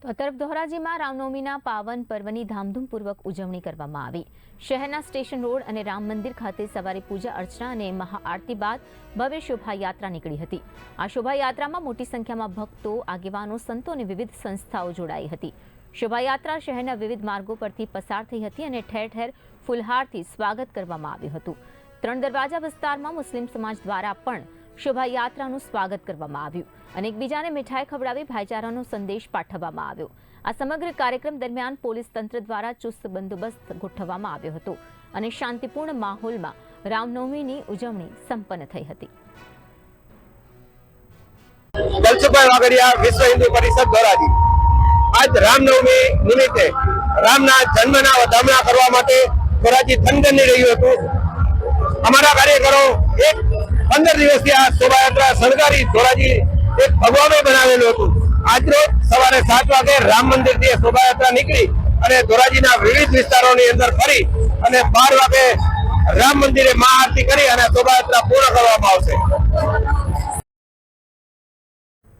તો તરફ ધોરાજીમાં રામનવમીના પાવન પર્વની ધામધૂમપૂર્વક ઉજવણી કરવામાં આવી। શહેરના સ્ટેશન રોડ અને રામ મંદિર ખાતે સવારે પૂજા અર્ચના અને મહાઆરતી બાદ ભવ્ય શોભાયાત્રા નીકળી હતી। આ શોભાયાત્રામાં મોટી સંખ્યામાં ભક્તો, આગેવાનો, સંતો અને વિવિધ સંસ્થાઓ જોડાઈ હતી। શોભાયાત્રા શહેરના વિવિધ માર્ગો પરથી પસાર થઈ હતી અને ઠેર ઠેર ફૂલહારથી સ્વાગત કરવામાં આવ્યું હતું। ત્રણ દરવાજા વિસ્તારમાં મુસ્લિમ સમાજ દ્વારા પણ શોભાયાત્રાનું સ્વાગત કરવામાં આવ્યું અને એકબીજાને મીઠાઈ ખવડાવી ભાઈચારાનો સંદેશ પાઠવવામાં આવ્યો। આ સમગ્ર કાર્યક્રમ દરમિયાન પોલીસ તંત્ર દ્વારા ચુસ્ત બંદોબસ્ત ગોઠવવામાં આવ્યો હતો અને શાંતિપૂર્ણ માહોલમાં રામનવમીની ઉજવણી સંપન્ન થઈ હતી। દલસુભાઈ વાગડિયા, વિશ્વ હિન્દુ પરિષદ ધોરાજી। આજ રામનવમી નિમિત્તે રામના જન્મના વધામણા કરવા માટે ધોરાજી થનગની રહ્યું હતું। અમારા કાર્યકરો 15 દિવસથી આ શોભાયાત્રા શણગારી ધોરાજી એક ભગવાને બનાવેલું હતું। આજરોજ સવારે 7 વાગે રામ મંદિરથી શોભાયાત્રા નીકળી અને ધોરાજીના વિવિધ વિસ્તારોની અંદર ફરી અને 12 વાગે રામ મંદિરે મહાઆરતી કરી અને શોભાયાત્રા પૂર્ણ કરવામાં આવશે।